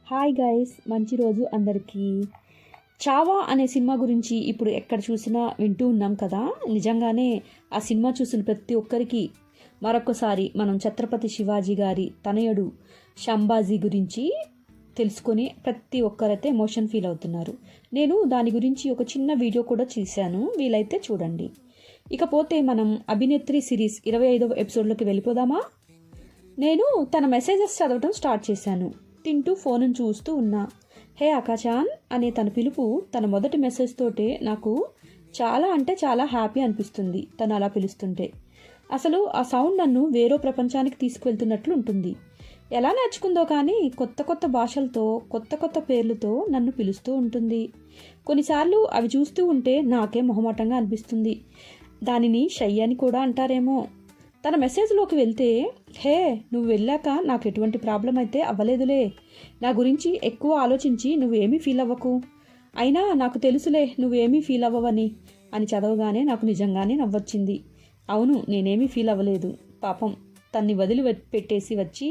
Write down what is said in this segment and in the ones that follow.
Hi guys, మంచి రోజు అందరికీ. చావా అనే సినిమా గురించి ఇప్పుడు ఎక్కడ చూసినా వింటూ ఉన్నాం కదా. నిజంగానే ఆ సినిమా చూసిన ప్రతి ఒక్కరికి మరొకసారి మనం ఛత్రపతి శివాజీ గారి తనయుడు శంభాజీ గురించి తెలుసుకొని ప్రతి ఒక్కరైతే ఎమోషన్ ఫీల్ అవుతున్నారు. నేను దాని గురించి ఒక చిన్న వీడియో కూడా చేశాను, వీలైతే చూడండి. ఇకపోతే మనం అభినేత్రి సిరీస్ 25వ ఎపిసోడ్లోకి వెళ్ళిపోదామా. నేను తన మెసేజెస్ చదవటం స్టార్ట్ చేశాను. తింటూ ఫోన్ చూస్తూ ఉన్నా. హే ఆకాశాన్ అనే తన పిలుపు, తన మొదటి మెసేజ్ తోటే నాకు చాలా అంటే చాలా హ్యాపీ అనిపిస్తుంది. తను అలా పిలుస్తుంటే అసలు ఆ సౌండ్ నన్ను వేరే ప్రపంచానికి తీసుకువెళ్తున్నట్లు ఉంటుంది. ఎలా నేర్చుకుందో కానీ కొత్త కొత్త భాషలతో కొత్త కొత్త పేర్లతో నన్ను పిలుస్తూ ఉంటుంది. కొన్నిసార్లు అవి చూస్తూ ఉంటే నాకే మొహమాటంగా అనిపిస్తుంది. దానిని షై అని కూడా అంటారేమో. తన మెసేజ్లోకి వెళ్తే, హే నువ్వు వెళ్ళాక నాకు ఎటువంటి ప్రాబ్లం అయితే అవ్వలేదులే. నా గురించి ఎక్కువ ఆలోచించి నువ్వేమీ ఫీల్ అవ్వకు. అయినా నాకు తెలుసులే నువ్వేమీ ఫీల్ అవ్వవని అని చదవగానే నాకు నిజంగానే నవ్వొచ్చింది. అవును, నేనేమీ ఫీల్ అవ్వలేదు. పాపం తన్ని వదిలి పెట్టేసి వచ్చి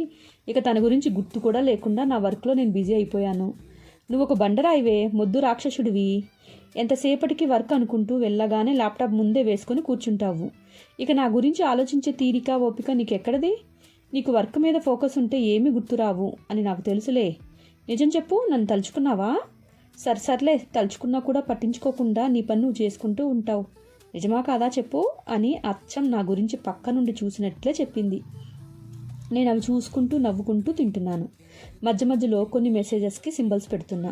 ఇక తన గురించి గుర్తు కూడా లేకుండా నా వర్క్లో నేను బిజీ అయిపోయాను. నువ్వు ఒక బండరాయివే, మొద్దు రాక్షసుడివి. ఎంతసేపటికి వర్క్ అనుకుంటూ వెళ్ళగానే ల్యాప్టాప్ ముందే వేసుకొని కూర్చుంటావు. ఇక నా గురించి ఆలోచించే తీరిక ఓపిక నీకెక్కడది? నీకు వర్క్ మీద ఫోకస్ ఉంటే ఏమీ గుర్తురావు అని నాకు తెలుసులే. నిజం చెప్పు, నన్ను తలుచుకున్నావా? సర్లే, తలుచుకున్నా కూడా పట్టించుకోకుండా నీ పని నువ్వు చేసుకుంటూ ఉంటావు. నిజమా కాదా చెప్పు అని అచ్చం నా గురించి పక్క నుండి చూసినట్లే చెప్పింది. నేను అవి చూసుకుంటూ నవ్వుకుంటూ తింటున్నాను. మధ్య మధ్యలో కొన్ని మెసేజెస్కి సింబల్స్ పెడుతున్నా.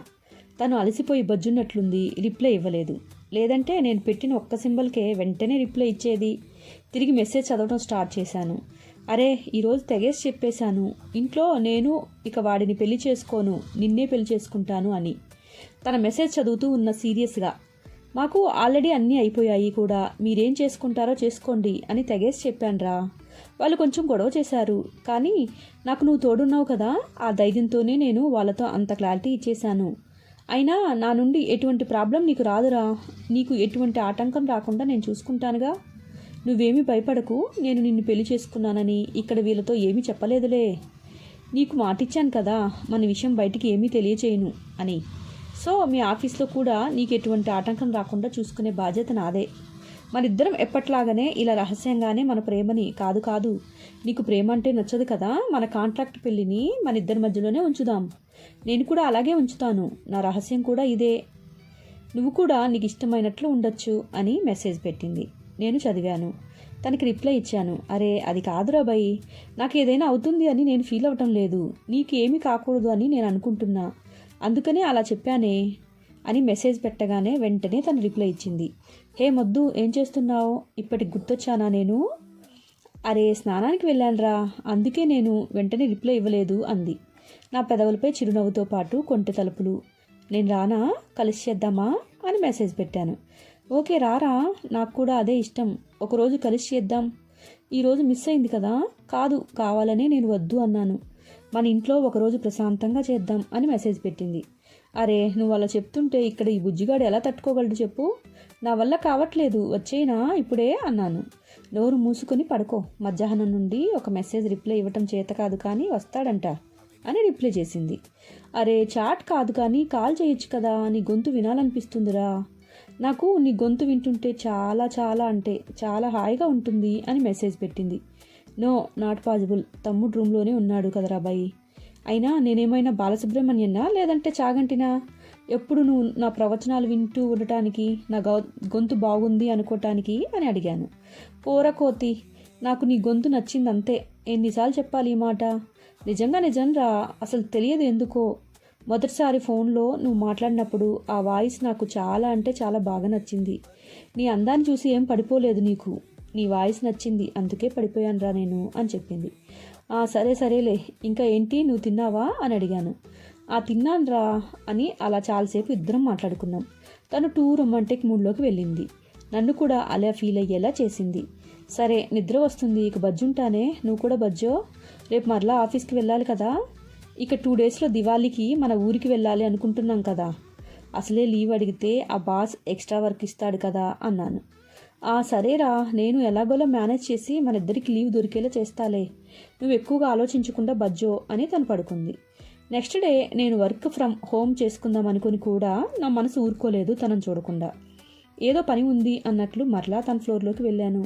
తను అలసిపోయి బజ్జున్నట్లుంది, రిప్లై ఇవ్వలేదు. లేదంటే నేను పెట్టిన ఒక్క సింబల్కే వెంటనే రిప్లై ఇచ్చేది. తిరిగి మెసేజ్ చదవడం స్టార్ట్ చేశాను. అరే ఈరోజు తెగేసి చెప్పేశాను, ఇంట్లో నేను ఇక వాడిని పెళ్లి చేసుకోను, నిన్నే పెళ్లి చేసుకుంటాను అని. తన మెసేజ్ చదువుతూ ఉన్న సీరియస్గా, మాకు ఆల్రెడీ అన్నీ అయిపోయాయి కూడా, మీరేం చేసుకుంటారో చేసుకోండి అని తెగేసి చెప్పానురా. వాళ్ళు కొంచెం గొడవ చేశారు, కానీ నాకు నువ్వు తోడున్నావు కదా, ఆ ధైర్యంతోనే నేను వాళ్ళతో అంత క్లారిటీ ఇచ్చేశాను. అయినా నా నుండి ఎటువంటి ప్రాబ్లం నీకు రాదురా. నీకు ఎటువంటి ఆటంకం రాకుండా నేను చూసుకుంటానుగా. నువ్వేమీ భయపడకు. నేను నిన్ను పెళ్లి చేసుకున్నానని ఇక్కడ వీళ్ళతో ఏమీ చెప్పలేదులే. నీకు మాటిచ్చాను కదా, మన విషయం బయటికి ఏమీ తెలియచేయను అని. సో మీ ఆఫీస్లో కూడా నీకు ఎటువంటి ఆటంకం రాకుండా చూసుకునే బాధ్యత నాదే. మనిద్దరం ఎప్పట్లాగానే ఇలా రహస్యంగానే మన ప్రేమని కాదు నీకు ప్రేమ అంటే నచ్చదు కదా, మన కాంట్రాక్ట్ పెళ్ళిని మన ఇద్దరి మధ్యలోనే ఉంచుదాం. నేను కూడా అలాగే ఉంచుతాను. నా రహస్యం కూడా ఇదే. నువ్వు కూడా నీకు ఇష్టమైనట్లు ఉండొచ్చు అని మెసేజ్ పెట్టింది. నేను చదివాను. తనకి రిప్లై ఇచ్చాను. అరే అది కాదురా బై, నాకు ఏదైనా అవుతుంది అని నేను ఫీల్ అవ్వటం లేదు. నీకు ఏమీ కాకూడదు అని నేను అనుకుంటున్నా, అందుకనే అలా చెప్పానే అని మెసేజ్ పెట్టగానే వెంటనే తను రిప్లై ఇచ్చింది. హే మొద్దు, ఏం చేస్తున్నావు? ఇప్పటికి గుర్తొచ్చానా నేను? అరే స్నానానికి వెళ్ళానురా, అందుకే నేను వెంటనే రిప్లై ఇవ్వలేదు అంది. నా పెదవులపై చిరునవ్వుతో పాటు కొంటె తలుపులు. నేను రానా, కలిసి చేద్దామా అని మెసేజ్ పెట్టాను. ఓకే రారా, నాకు కూడా అదే ఇష్టం. ఒకరోజు కలిసి చేద్దాం. ఈరోజు మిస్ అయింది కదా. కాదు, కావాలనే నేను వద్దు అన్నాను. మన ఇంట్లో ఒకరోజు ప్రశాంతంగా చేద్దాం అని మెసేజ్ పెట్టింది. అరే నువ్వు అలా చెప్తుంటే ఇక్కడ ఈ బుజ్జిగాడు ఎలా తట్టుకోగలడు చెప్పు. నా వల్ల కావట్లేదు, వచ్చేనా ఇప్పుడే అన్నాను. నోరు మూసుకొని పడుకో, మధ్యాహ్నం నుండి ఒక మెసేజ్ రిప్లై ఇవ్వటం చేత కాదు కానీ వస్తాడంట అని రిప్లై చేసింది. అరే చాట్ కాదు కానీ కాల్ చేయొచ్చు కదా, నీ గొంతు వినాలనిపిస్తుందిరా. నాకు నీ గొంతు వింటుంటే చాలా చాలా అంటే చాలా హాయిగా ఉంటుంది అని మెసేజ్ పెట్టింది. నో నాట్ పాసిబుల్, తమ్ముడు రూమ్లోనే ఉన్నాడు కదరా బాయ్. అయినా నేనేమైనా బాలసుబ్రహ్మణ్యన్నా లేదంటే చాగంటినా? ఎప్పుడు నువ్వు నా ప్రవచనాలు వింటూ ఉండటానికి, నా గొంతు బాగుంది అనుకోవటానికి అని అడిగాను. పోరకోతి, నాకు నీ గొంతు నచ్చిందంతే. ఎన్నిసార్లు చెప్పాలి ఈ మాట? నిజంరా, అసలు తెలియదు ఎందుకో. మొదటిసారి ఫోన్లో నువ్వు మాట్లాడినప్పుడు ఆ వాయిస్ నాకు చాలా అంటే చాలా బాగా నచ్చింది. నీ అందాన్ని చూసి ఏం పడిపోలేదు నీకు, నీ వాయిస్ నచ్చింది, అందుకే పడిపోయానురా నేను అని చెప్పింది. సరేలే, ఇంకా ఏంటి, నువ్వు తిన్నావా అని అడిగాను. తిన్నానురా అని అలా చాలాసేపు ఇద్దరం మాట్లాడుకున్నాం. తను టూ రొమాంటిక్ మూడ్లోకి వెళ్ళింది. నన్ను కూడా అలా ఫీల్ అయ్యేలా చేసింది. సరే నిద్ర వస్తుంది, ఇక బజ్జుంటానే, నువ్వు కూడా బజ్జో. రేపు మరలా ఆఫీస్కి వెళ్ళాలి కదా. ఇక 2 డేస్లో దివాళీకి మన ఊరికి వెళ్ళాలి అనుకుంటున్నాం కదా. అసలే లీవ్ అడిగితే ఆ బాస్ ఎక్స్ట్రా వర్క్ ఇస్తాడు కదా అన్నాను. సరేరా, నేను ఎలాగోలా మేనేజ్ చేసి మన ఇద్దరికి లీవ్ దొరికేలా చేస్తాలే. నువ్వు ఎక్కువగా ఆలోచించకుండా బజ్జో అని తను పడుకుంది. నెక్స్ట్ డే నేను వర్క్ ఫ్రమ్ హోమ్ చేసుకుందాం అనుకుని కూడా నా మనసు ఊరుకోలేదు తనను చూడకుండా. ఏదో పని ఉంది అన్నట్లు మరలా తన ఫ్లోర్లోకి వెళ్ళాను.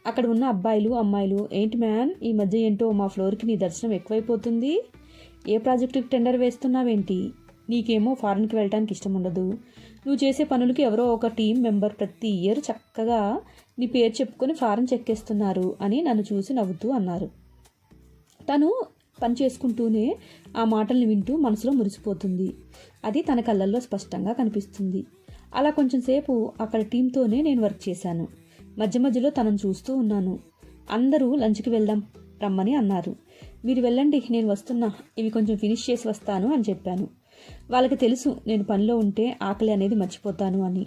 అక్కడ ఉన్న అబ్బాయిలు అమ్మాయిలు, ఏంటి మ్యాన్ ఈ మధ్య ఏంటో మా ఫ్లోర్కి నీ దర్శనం ఎక్కువైపోతుంది, ఏ ప్రాజెక్టుకి టెండర్ వేస్తున్నావేంటి, నీకేమో ఫారెన్కి వెళ్ళడానికి ఇష్టం ఉండదు, నువ్వు చేసే పనులకి ఎవరో ఒక టీం మెంబర్ ప్రతి ఇయర్ చక్కగా నీ పేరు చెప్పుకొని ఫారెన్ చెక్కేస్తున్నారు అని నన్ను చూసి నవ్వుతూ అన్నారు. తను పని చేసుకుంటూనే ఆ మాటల్ని వింటూ మనసులో మురిసిపోతుంది. అది తన కళ్ళల్లో స్పష్టంగా కనిపిస్తుంది. అలా కొంచెం సేపు అక్కడ టీంతోనే నేను వర్క్ చేశాను. మధ్య మధ్యలో తనను చూస్తూ ఉన్నాను. అందరూ లంచ్కి వెళ్దాం రమ్మని అన్నారు. మీరు వెళ్ళండి, నేను వస్తున్నా, ఇవి కొంచెం ఫినిష్ చేసి వస్తాను అని చెప్పాను. వాళ్ళకి తెలుసు నేను పనిలో ఉంటే ఆకలి అనేది మర్చిపోతాను అని.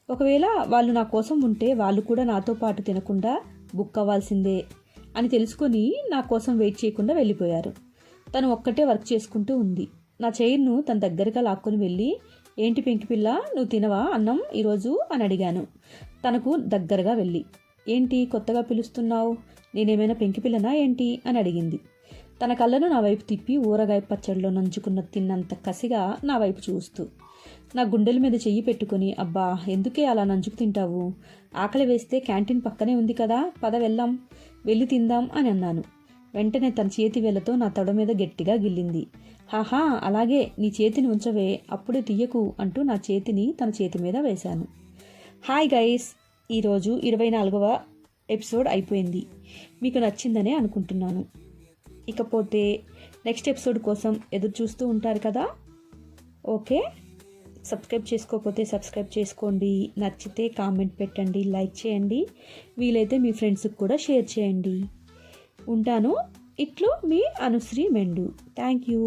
ఒకవేళ వాళ్ళు నా కోసం ఉంటే వాళ్ళు కూడా నాతో పాటు తినకుండా బుక్ అవ్వాల్సిందే అని తెలుసుకొని నా కోసం వెయిట్ చేయకుండా వెళ్ళిపోయారు. తను ఒక్కటే వర్క్ చేసుకుంటూ ఉంది. నా చైర్ను తన దగ్గరగా లాక్కొని వెళ్ళి, ఏంటి పెంకిపిల్ల, నువ్వు తినవా అన్నం ఈరోజు అని అడిగాను. తనకు దగ్గరగా వెళ్ళి, ఏంటి కొత్తగా పిలుస్తున్నావు, నేనేమైనా పెంకిపిల్లనా ఏంటి అని అడిగింది. తన కళ్ళను నా వైపు తిప్పి ఊరగాయ పచ్చడిలో నంచుకున్న తిన్నంత కసిగా నా వైపు చూస్తూ, నా గుండెల మీద చెయ్యి పెట్టుకుని, అబ్బా ఎందుకే అలా నంచుకు తింటావు, ఆకలి వేస్తే క్యాంటీన్ పక్కనే ఉంది కదా, పద వెళ్దాం, వెళ్ళి తిందాం అని అన్నాను. వెంటనే తన చేతి వేళ్లతో నా తొడ మీద గట్టిగా గిల్లింది. హాహా అలాగే, నీ చేతిని ఉంచవే, అప్పుడే తీయకు అంటూ నా చేతిని తన చేతి మీద వేశాను. హాయ్ గైస్, ఈరోజు 24వ ఎపిసోడ్ అయిపోయింది. మీకు నచ్చిందనే అనుకుంటున్నాను. ఇకపోతే నెక్స్ట్ ఎపిసోడ్ కోసం ఎదురు చూస్తూ ఉంటారు కదా. ఓకే, సబ్స్క్రైబ్ చేసుకోకపోతే సబ్స్క్రైబ్ చేసుకోండి. నచ్చితే కామెంట్ పెట్టండి, లైక్ చేయండి, వీలైతే మీ ఫ్రెండ్స్కి కూడా షేర్ చేయండి. ఉంటాను. ఇట్లు మీ అనుశ్రీ మెండు. Thank you.